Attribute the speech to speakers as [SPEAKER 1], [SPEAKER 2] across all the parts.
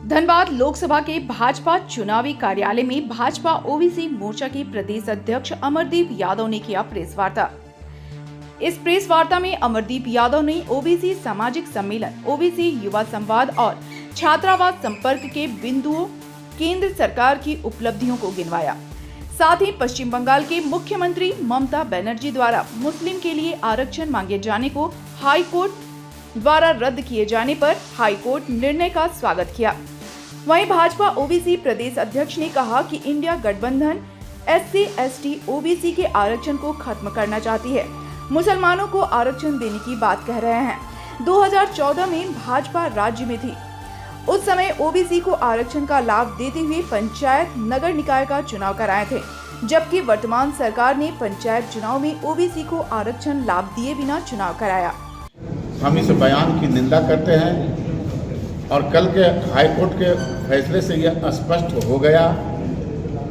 [SPEAKER 1] धनबाद लोकसभा के भाजपा चुनावी कार्यालय में भाजपा ओबीसी मोर्चा के प्रदेश अध्यक्ष अमरदीप यादव ने किया प्रेस वार्ता। इस प्रेस वार्ता में अमरदीप यादव ने ओबीसी सामाजिक सम्मेलन, ओबीसी युवा संवाद और छात्रावास संपर्क के बिंदुओं, केंद्र सरकार की उपलब्धियों को गिनवाया। साथ ही पश्चिम बंगाल के मुख्यमंत्री ममता बनर्जी द्वारा मुस्लिम के लिए आरक्षण मांगे जाने को हाई कोर्ट द्वारा रद्द किए जाने पर हाई कोर्ट निर्णय का स्वागत किया। वहीं भाजपा ओबीसी प्रदेश अध्यक्ष ने कहा कि इंडिया गठबंधन SC, ST, ओबीसी के आरक्षण को खत्म करना चाहती है, मुसलमानों को आरक्षण देने की बात कह रहे हैं। 2014 में भाजपा राज्य में थी, उस समय ओबीसी को आरक्षण का लाभ देते हुए पंचायत नगर निकाय का चुनाव कराए थे, जबकि वर्तमान सरकार ने पंचायत चुनाव में ओबीसी को आरक्षण लाभ दिए बिना चुनाव कराया।
[SPEAKER 2] हम इस बयान की निंदा करते हैं और कल के हाई कोर्ट के फैसले से यह स्पष्ट हो गया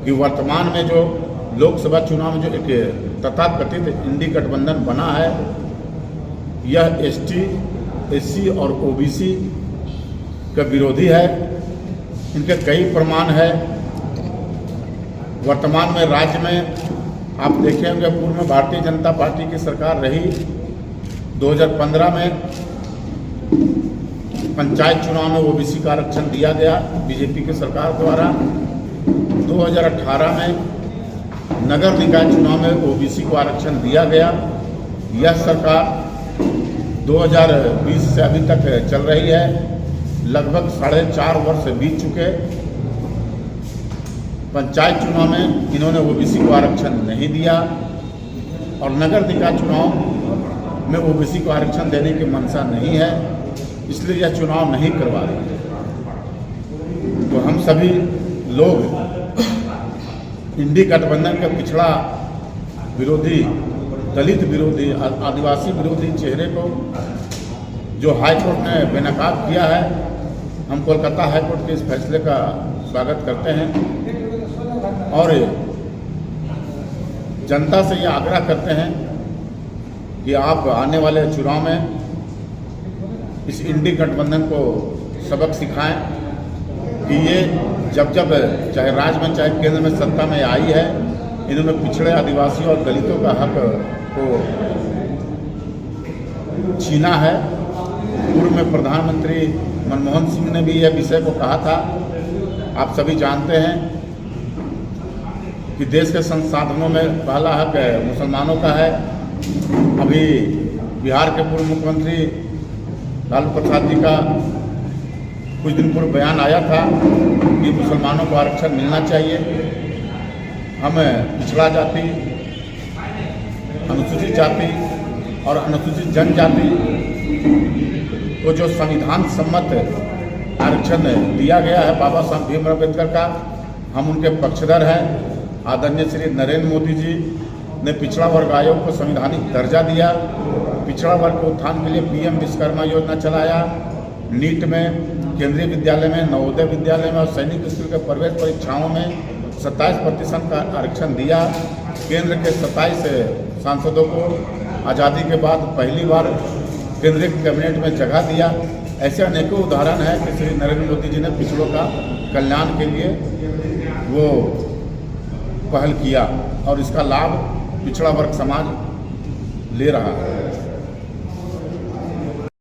[SPEAKER 2] कि वर्तमान में जो लोकसभा चुनाव में जो एक तथाकथित इंडी गठबंधन बना है, यह ST, SC और ओबीसी का विरोधी है। इनके कई प्रमाण है। वर्तमान में राज्य में आप देखे होंगे, पूर्व में भारतीय जनता पार्टी की सरकार रही। 2015 में पंचायत चुनाव में ओबीसी का आरक्षण दिया गया बीजेपी की सरकार द्वारा। 2018 में नगर निकाय चुनाव में ओबीसी को आरक्षण दिया गया। यह सरकार 2020 से अभी तक चल रही है। लगभग 4.5 वर्ष बीत चुके। पंचायत चुनाव में इन्होंने ओबीसी को आरक्षण नहीं दिया और नगर निकाय चुनाव में ओबीसी को आरक्षण देने की मंशा नहीं है, इसलिए यह चुनाव नहीं करवा रहे। तो हम सभी लोग इंडी गठबंधन के पिछड़ा विरोधी, दलित विरोधी, आदिवासी विरोधी चेहरे को जो हाई कोर्ट ने बेनकाब किया है, हम कोलकाता हाई कोर्ट के इस फैसले का स्वागत करते हैं और जनता से यह आग्रह करते हैं कि आप आने वाले चुनाव में इस इंडी गठबंधन को सबक सिखाएं कि ये जब चाहे राज्य में चाहे केंद्र में सत्ता में आई है, इन्होंने पिछड़े आदिवासियों और दलितों का हक को छीना है। पूर्व में प्रधानमंत्री मनमोहन सिंह ने भी यह विषय को कहा था। आप सभी जानते हैं कि देश के संसाधनों में पहला हक मुसलमानों का है। अभी बिहार के पूर्व मुख्यमंत्री लालू प्रसाद जी का कुछ दिन पूर्व बयान आया था कि मुसलमानों को आरक्षण मिलना चाहिए। हम पिछड़ा जाति, अनुसूचित जाति और अनुसूचित जनजाति को जो संविधान सम्मत आरक्षण दिया गया है बाबा साहब भीमराव अम्बेडकर का, हम उनके पक्षधर हैं। आदरणीय श्री नरेंद्र मोदी जी ने पिछड़ा वर्ग आयोग को संवैधानिक दर्जा दिया। पिछड़ा वर्ग के उत्थान के लिए PM विश्वकर्मा योजना चलाया। नीट में, केंद्रीय विद्यालय में, नवोदय विद्यालय में और सैनिक स्कूल के प्रवेश परीक्षाओं में 27% का आरक्षण दिया। केंद्र के 27 सांसदों को आज़ादी के बाद पहली बार केंद्रीय कैबिनेट में जगह दिया। ऐसे अनेकों उदाहरण हैं कि श्री नरेंद्र मोदी जी ने पिछड़ों का कल्याण के लिए वो पहल किया और इसका लाभ पिछड़ा वर्ग समाज ले रहा है।